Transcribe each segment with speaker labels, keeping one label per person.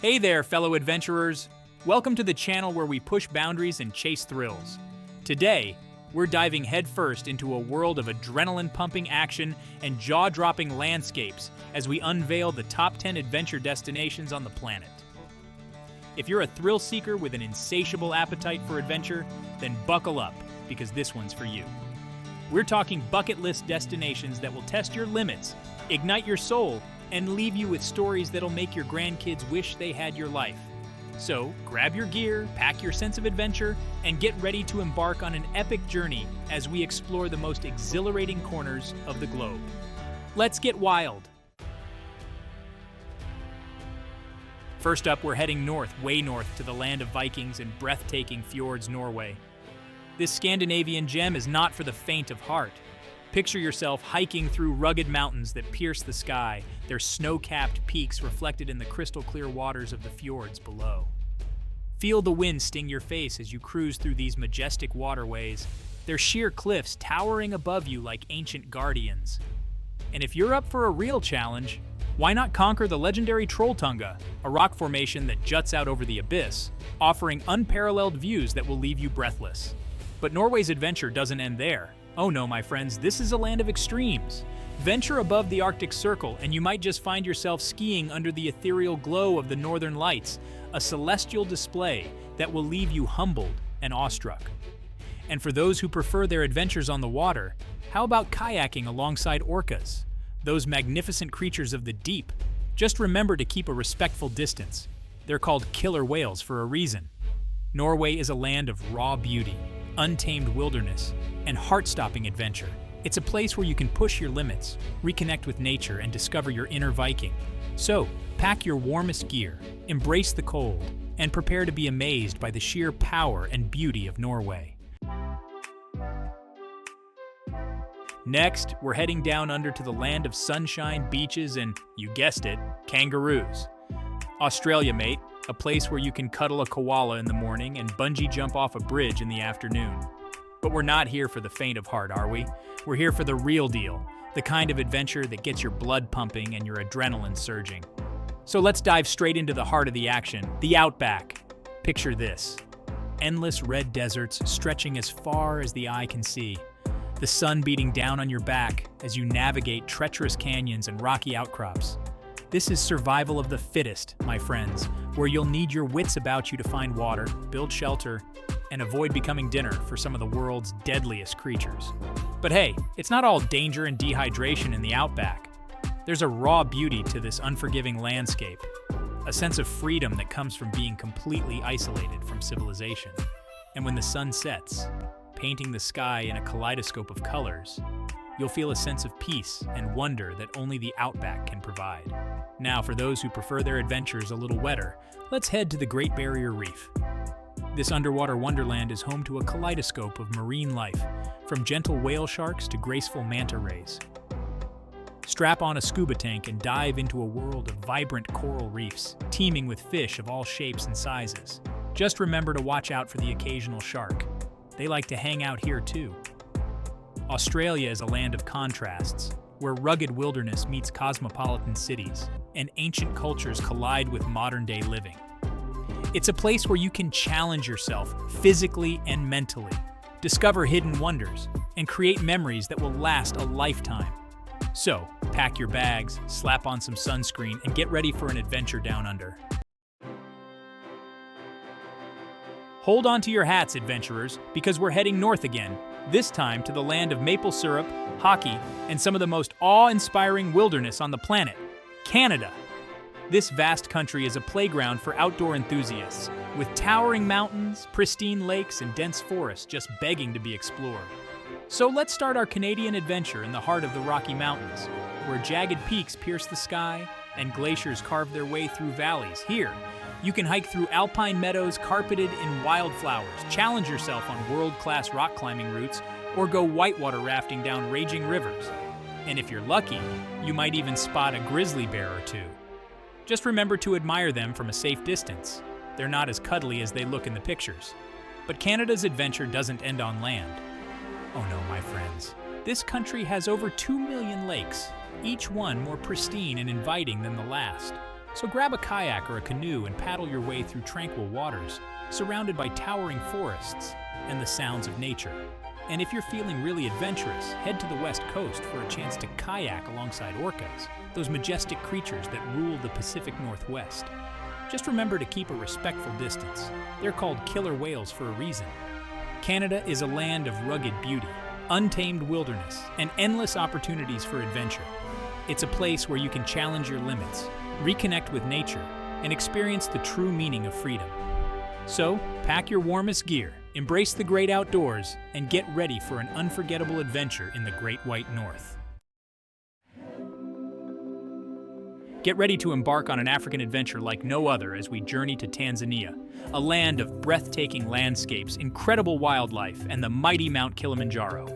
Speaker 1: Hey there, fellow adventurers! Welcome to the channel where we push boundaries and chase thrills. Today, we're diving headfirst into a world of adrenaline-pumping action and jaw-dropping landscapes as we unveil the top 10 adventure destinations on the planet. If you're a thrill seeker with an insatiable appetite for adventure, then buckle up, because this one's for you. We're talking bucket list destinations that will test your limits, ignite your soul, and leave you with stories that'll make your grandkids wish they had your life. So, grab your gear, pack your sense of adventure, and get ready to embark on an epic journey as we explore the most exhilarating corners of the globe. Let's get wild! First up, we're heading north, way north, to the land of Vikings and breathtaking fjords, Norway. This Scandinavian gem is not for the faint of heart. Picture yourself hiking through rugged mountains that pierce the sky, their snow-capped peaks reflected in the crystal-clear waters of the fjords below. Feel the wind sting your face as you cruise through these majestic waterways, their sheer cliffs towering above you like ancient guardians. And if you're up for a real challenge, why not conquer the legendary Trolltunga, a rock formation that juts out over the abyss, offering unparalleled views that will leave you breathless. But Norway's adventure doesn't end there. Oh no, my friends, this is a land of extremes. Venture above the Arctic Circle and you might just find yourself skiing under the ethereal glow of the Northern Lights, a celestial display that will leave you humbled and awestruck. And for those who prefer their adventures on the water, how about kayaking alongside orcas? Those magnificent creatures of the deep. Just remember to keep a respectful distance. They're called killer whales for a reason. Norway is a land of raw beauty, untamed wilderness, and heart-stopping adventure. It's a place where you can push your limits, reconnect with nature, and discover your inner Viking. So, pack your warmest gear, embrace the cold, and prepare to be amazed by the sheer power and beauty of Norway. Next, we're heading down under to the land of sunshine, beaches, and, you guessed it, kangaroos. Australia, mate, a place where you can cuddle a koala in the morning and bungee jump off a bridge in the afternoon. But we're not here for the faint of heart, are we? We're here for the real deal, the kind of adventure that gets your blood pumping and your adrenaline surging. So let's dive straight into the heart of the action, the outback. Picture this: endless red deserts stretching as far as the eye can see. The sun beating down on your back as you navigate treacherous canyons and rocky outcrops. This is survival of the fittest, my friends, where you'll need your wits about you to find water, build shelter, and avoid becoming dinner for some of the world's deadliest creatures. But hey, it's not all danger and dehydration in the outback. There's a raw beauty to this unforgiving landscape, a sense of freedom that comes from being completely isolated from civilization. And when the sun sets, painting the sky in a kaleidoscope of colors, you'll feel a sense of peace and wonder that only the outback can provide. Now, for those who prefer their adventures a little wetter, let's head to the Great Barrier Reef. This underwater wonderland is home to a kaleidoscope of marine life, from gentle whale sharks to graceful manta rays. Strap on a scuba tank and dive into a world of vibrant coral reefs, teeming with fish of all shapes and sizes. Just remember to watch out for the occasional shark. They like to hang out here too. Australia is a land of contrasts, where rugged wilderness meets cosmopolitan cities, and ancient cultures collide with modern-day living. It's a place where you can challenge yourself physically and mentally, discover hidden wonders, and create memories that will last a lifetime. So, pack your bags, slap on some sunscreen, and get ready for an adventure down under. Hold on to your hats, adventurers, because we're heading north again, this time to the land of maple syrup, hockey, and some of the most awe-inspiring wilderness on the planet, Canada. This vast country is a playground for outdoor enthusiasts, with towering mountains, pristine lakes, and dense forests just begging to be explored. So let's start our Canadian adventure in the heart of the Rocky Mountains, where jagged peaks pierce the sky and glaciers carve their way through valleys. Here, you can hike through alpine meadows carpeted in wildflowers, challenge yourself on world-class rock climbing routes, or go whitewater rafting down raging rivers. And if you're lucky, you might even spot a grizzly bear or two. Just remember to admire them from a safe distance. They're not as cuddly as they look in the pictures. But Canada's adventure doesn't end on land. Oh no, my friends. This country has over 2 million lakes, each one more pristine and inviting than the last. So grab a kayak or a canoe and paddle your way through tranquil waters, surrounded by towering forests and the sounds of nature. And if you're feeling really adventurous, head to the west coast for a chance to kayak alongside orcas, those majestic creatures that rule the Pacific Northwest. Just remember to keep a respectful distance. They're called killer whales for a reason. Canada is a land of rugged beauty, untamed wilderness, and endless opportunities for adventure. It's a place where you can challenge your limits, reconnect with nature, and experience the true meaning of freedom. So, pack your warmest gear, embrace the great outdoors, and get ready for an unforgettable adventure in the Great White North. Get ready to embark on an African adventure like no other as we journey to Tanzania, a land of breathtaking landscapes, incredible wildlife, and the mighty Mount Kilimanjaro.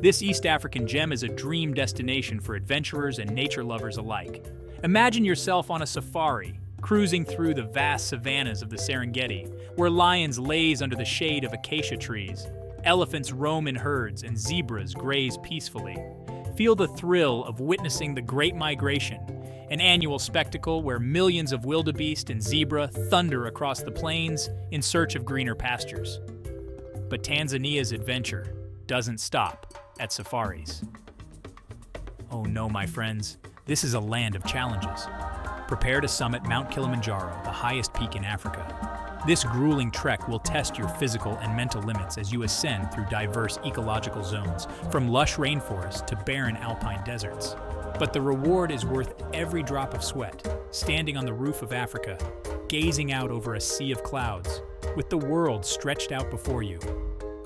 Speaker 1: This East African gem is a dream destination for adventurers and nature lovers alike. Imagine yourself on a safari, cruising through the vast savannas of the Serengeti, where lions laze under the shade of acacia trees, elephants roam in herds, and zebras graze peacefully. Feel the thrill of witnessing the Great Migration, an annual spectacle where millions of wildebeest and zebra thunder across the plains in search of greener pastures. But Tanzania's adventure doesn't stop at safaris. Oh no, my friends, this is a land of challenges. Prepare to summit Mount Kilimanjaro, the highest peak in Africa. This grueling trek will test your physical and mental limits as you ascend through diverse ecological zones, from lush rainforests to barren alpine deserts. But the reward is worth every drop of sweat, standing on the roof of Africa, gazing out over a sea of clouds, with the world stretched out before you.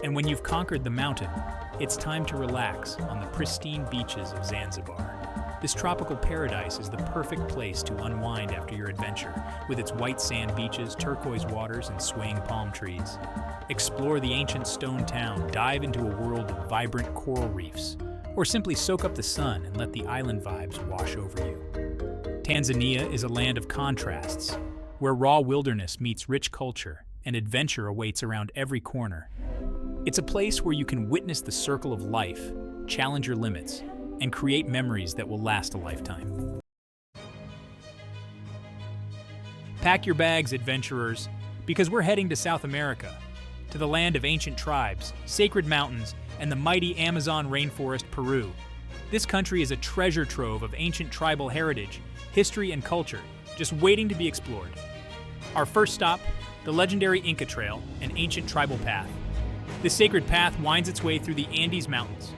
Speaker 1: And when you've conquered the mountain, it's time to relax on the pristine beaches of Zanzibar. This tropical paradise is the perfect place to unwind after your adventure, with its white sand beaches, turquoise waters, and swaying palm trees. Explore the ancient stone town, dive into a world of vibrant coral reefs, or simply soak up the sun and let the island vibes wash over you. Tanzania is a land of contrasts, where raw wilderness meets rich culture and adventure awaits around every corner. It's a place where you can witness the circle of life, challenge your limits, and create memories that will last a lifetime. Pack your bags, adventurers, because we're heading to South America, to the land of ancient tribes, sacred mountains, and the mighty Amazon rainforest, Peru. This country is a treasure trove of ancient tribal heritage, history, and culture, just waiting to be explored. Our first stop, the legendary Inca Trail, an ancient tribal path. This sacred path winds its way through the Andes Mountains,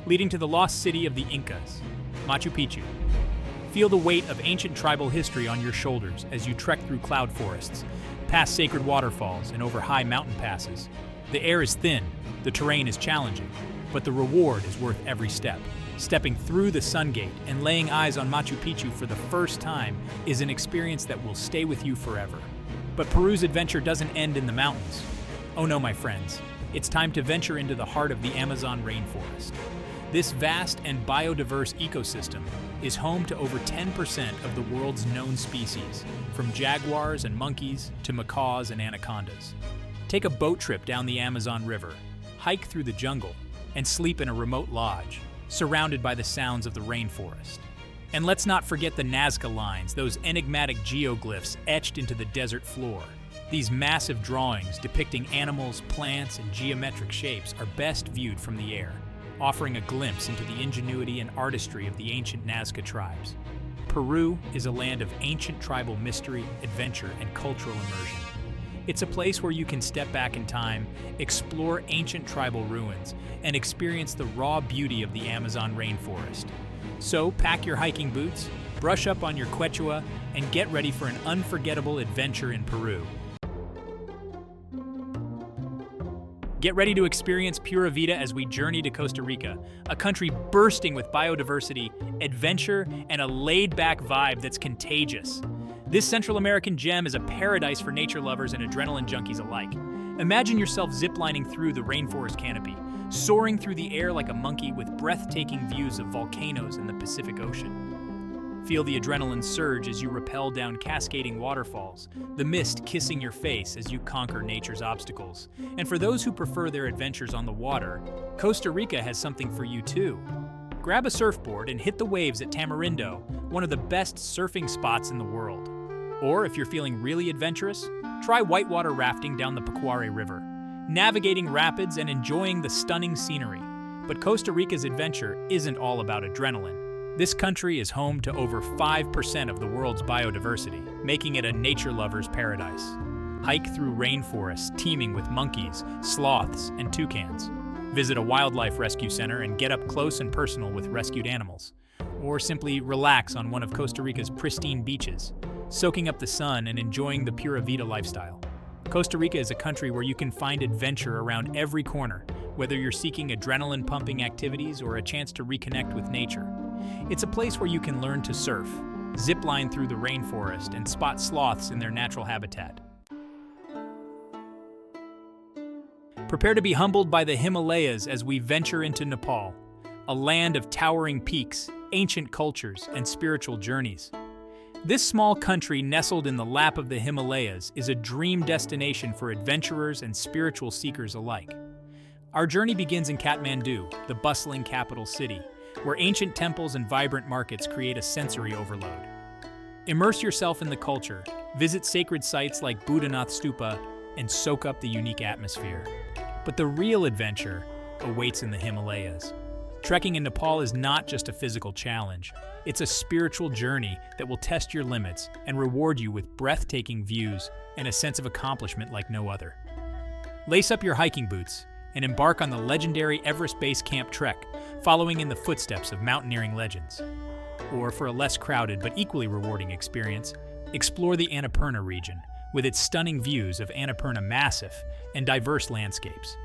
Speaker 1: leading to the lost city of the Incas, Machu Picchu. Feel the weight of ancient tribal history on your shoulders as you trek through cloud forests, past sacred waterfalls, and over high mountain passes. The air is thin, the terrain is challenging, but the reward is worth every step. Stepping through the Sun Gate and laying eyes on Machu Picchu for the first time is an experience that will stay with you forever. But Peru's adventure doesn't end in the mountains. Oh no, my friends, it's time to venture into the heart of the Amazon rainforest. This vast and biodiverse ecosystem is home to over 10% of the world's known species, from jaguars and monkeys to macaws and anacondas. Take a boat trip down the Amazon River, hike through the jungle, and sleep in a remote lodge, surrounded by the sounds of the rainforest. And let's not forget the Nazca lines, those enigmatic geoglyphs etched into the desert floor. These massive drawings depicting animals, plants, and geometric shapes are best viewed from the air, offering a glimpse into the ingenuity and artistry of the ancient Nazca tribes. Peru is a land of ancient tribal mystery, adventure, and cultural immersion. It's a place where you can step back in time, explore ancient tribal ruins, and experience the raw beauty of the Amazon rainforest. So pack your hiking boots, brush up on your Quechua, and get ready for an unforgettable adventure in Peru. Get ready to experience Pura Vida as we journey to Costa Rica, a country bursting with biodiversity, adventure, and a laid-back vibe that's contagious. This Central American gem is a paradise for nature lovers and adrenaline junkies alike. Imagine yourself ziplining through the rainforest canopy, soaring through the air like a monkey with breathtaking views of volcanoes and the Pacific Ocean. Feel the adrenaline surge as you rappel down cascading waterfalls, the mist kissing your face as you conquer nature's obstacles. And for those who prefer their adventures on the water, Costa Rica has something for you too. Grab a surfboard and hit the waves at Tamarindo, one of the best surfing spots in the world. Or if you're feeling really adventurous, try whitewater rafting down the Pequare River, navigating rapids and enjoying the stunning scenery. But Costa Rica's adventure isn't all about adrenaline. This country is home to over 5% of the world's biodiversity, making it a nature lover's paradise. Hike through rainforests teeming with monkeys, sloths, and toucans. Visit a wildlife rescue center and get up close and personal with rescued animals. Or simply relax on one of Costa Rica's pristine beaches, soaking up the sun and enjoying the Pura Vida lifestyle. Costa Rica is a country where you can find adventure around every corner, whether you're seeking adrenaline-pumping activities or a chance to reconnect with nature. It's a place where you can learn to surf, zip-line through the rainforest, and spot sloths in their natural habitat. Prepare to be humbled by the Himalayas as we venture into Nepal, a land of towering peaks, ancient cultures, and spiritual journeys. This small country nestled in the lap of the Himalayas is a dream destination for adventurers and spiritual seekers alike. Our journey begins in Kathmandu, the bustling capital city, where ancient temples and vibrant markets create a sensory overload. Immerse yourself in the culture, visit sacred sites like Buddhanath Stupa, and soak up the unique atmosphere. But the real adventure awaits in the Himalayas. Trekking in Nepal is not just a physical challenge. It's a spiritual journey that will test your limits and reward you with breathtaking views and a sense of accomplishment like no other. Lace up your hiking boots and embark on the legendary Everest Base Camp trek, following in the footsteps of mountaineering legends. Or for a less crowded but equally rewarding experience, explore the Annapurna region with its stunning views of Annapurna Massif and diverse landscapes.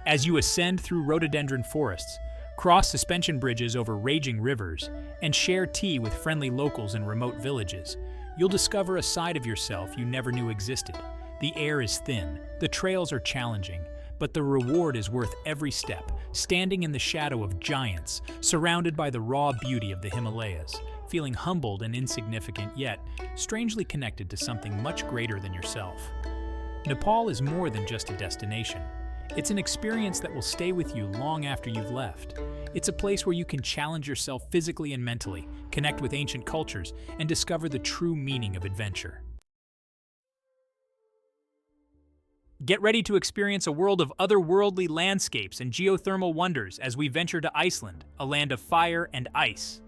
Speaker 1: As you ascend through rhododendron forests, cross suspension bridges over raging rivers, and share tea with friendly locals in remote villages, you'll discover a side of yourself you never knew existed. The air is thin, the trails are challenging, but the reward is worth every step, standing in the shadow of giants, surrounded by the raw beauty of the Himalayas, feeling humbled and insignificant, yet strangely connected to something much greater than yourself. Nepal is more than just a destination. It's an experience that will stay with you long after you've left. It's a place where you can challenge yourself physically and mentally, connect with ancient cultures, and discover the true meaning of adventure. Get ready to experience a world of otherworldly landscapes and geothermal wonders as we venture to Iceland, a land of fire and ice.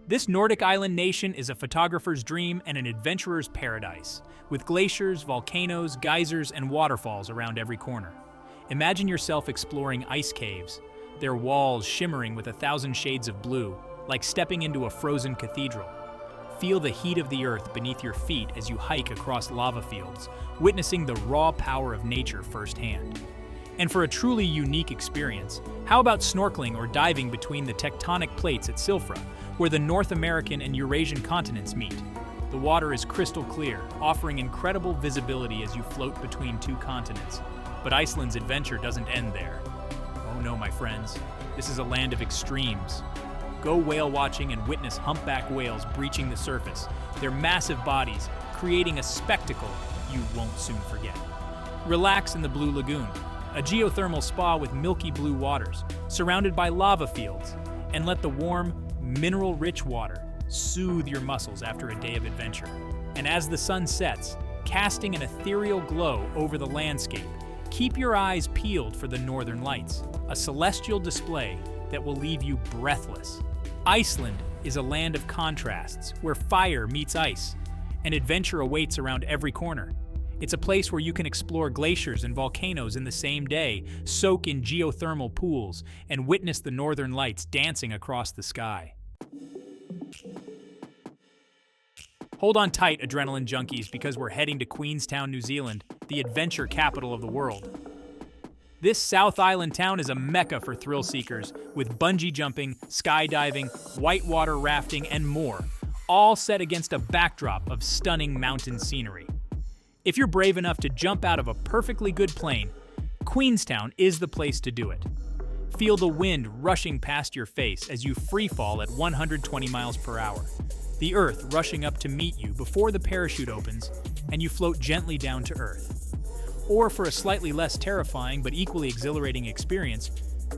Speaker 1: This Nordic island nation is a photographer's dream and an adventurer's paradise, with glaciers, volcanoes, geysers, and waterfalls around every corner. Imagine yourself exploring ice caves, their walls shimmering with 1,000 shades of blue, like stepping into a frozen cathedral. Feel the heat of the earth beneath your feet as you hike across lava fields, witnessing the raw power of nature firsthand. And for a truly unique experience, how about snorkeling or diving between the tectonic plates at Silfra, where the North American and Eurasian continents meet? The water is crystal clear, offering incredible visibility as you float between two continents. But Iceland's adventure doesn't end there. Oh no, my friends, this is a land of extremes. Go whale watching and witness humpback whales breaching the surface, their massive bodies creating a spectacle you won't soon forget. Relax in the Blue Lagoon, a geothermal spa with milky blue waters, surrounded by lava fields, and let the warm, mineral-rich water soothe your muscles after a day of adventure. And as the sun sets, casting an ethereal glow over the landscape, keep your eyes peeled for the northern lights, a celestial display that will leave you breathless. Iceland is a land of contrasts where fire meets ice, and adventure awaits around every corner. It's a place where you can explore glaciers and volcanoes in the same day, soak in geothermal pools, and witness the northern lights dancing across the sky. Hold on tight, adrenaline junkies, because we're heading to Queenstown, New Zealand, the adventure capital of the world. This South Island town is a mecca for thrill seekers, with bungee jumping, skydiving, whitewater rafting, and more, all set against a backdrop of stunning mountain scenery. If you're brave enough to jump out of a perfectly good plane, Queenstown is the place to do it. Feel the wind rushing past your face as you freefall at 120 miles per hour, the earth rushing up to meet you before the parachute opens, and you float gently down to earth. Or for a slightly less terrifying but equally exhilarating experience,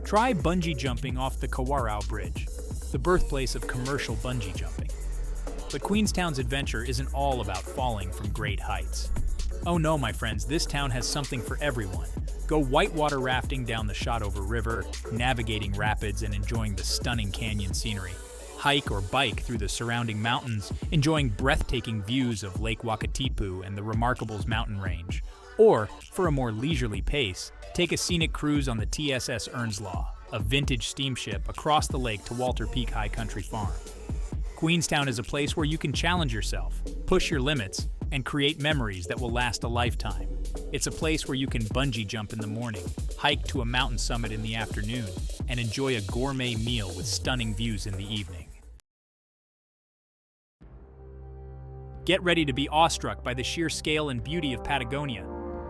Speaker 1: try bungee jumping off the Kawarau Bridge, the birthplace of commercial bungee jumping. But Queenstown's adventure isn't all about falling from great heights. Oh no, my friends, this town has something for everyone. Go whitewater rafting down the Shotover River, navigating rapids and enjoying the stunning canyon scenery. Hike or bike through the surrounding mountains, enjoying breathtaking views of Lake Wakatipu and the Remarkables mountain range. Or, for a more leisurely pace, take a scenic cruise on the TSS Earnslaw, a vintage steamship across the lake to Walter Peak High Country Farm. Queenstown is a place where you can challenge yourself, push your limits, and create memories that will last a lifetime. It's a place where you can bungee jump in the morning, hike to a mountain summit in the afternoon, and enjoy a gourmet meal with stunning views in the evening. Get ready to be awestruck by the sheer scale and beauty of Patagonia,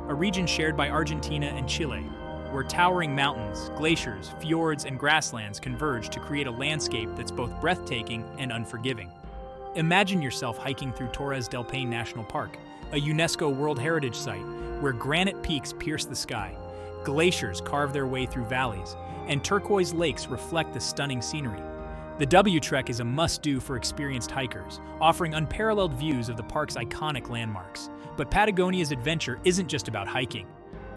Speaker 1: a region shared by Argentina and Chile, where towering mountains, glaciers, fjords, and grasslands converge to create a landscape that's both breathtaking and unforgiving. Imagine yourself hiking through Torres del Paine National Park, a UNESCO World Heritage Site where granite peaks pierce the sky, glaciers carve their way through valleys, and turquoise lakes reflect the stunning scenery. The W Trek is a must-do for experienced hikers, offering unparalleled views of the park's iconic landmarks. But Patagonia's adventure isn't just about hiking.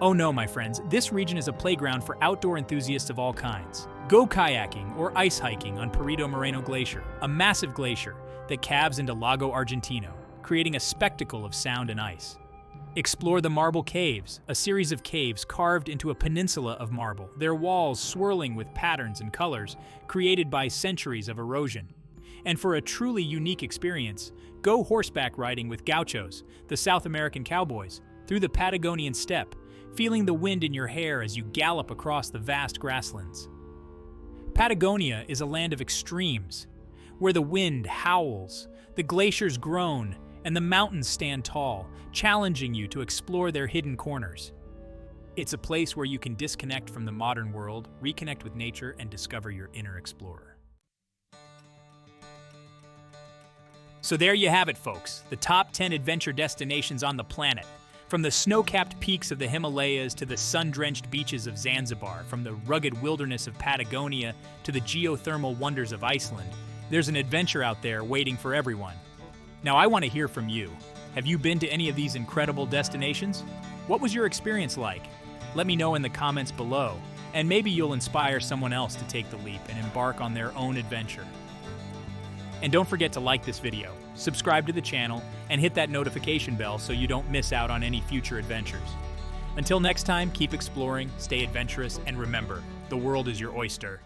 Speaker 1: Oh no, my friends, this region is a playground for outdoor enthusiasts of all kinds. Go kayaking or ice hiking on Perito Moreno Glacier, a massive glacier that calves into Lago Argentino, creating a spectacle of sound and ice. Explore the Marble Caves, a series of caves carved into a peninsula of marble, their walls swirling with patterns and colors created by centuries of erosion. And for a truly unique experience, go horseback riding with gauchos, the South American cowboys, through the Patagonian steppe, feeling the wind in your hair as you gallop across the vast grasslands. Patagonia is a land of extremes, where the wind howls, the glaciers groan, and the mountains stand tall, challenging you to explore their hidden corners. It's a place where you can disconnect from the modern world, reconnect with nature, and discover your inner explorer. So there you have it, folks, the top 10 adventure destinations on the planet. From the snow-capped peaks of the Himalayas to the sun-drenched beaches of Zanzibar, from the rugged wilderness of Patagonia to the geothermal wonders of Iceland, there's an adventure out there waiting for everyone. Now, I want to hear from you. Have you been to any of these incredible destinations? What was your experience like? Let me know in the comments below, and maybe you'll inspire someone else to take the leap and embark on their own adventure. And don't forget to like this video, subscribe to the channel, and hit that notification bell so you don't miss out on any future adventures. Until next time, keep exploring, stay adventurous, and remember, the world is your oyster.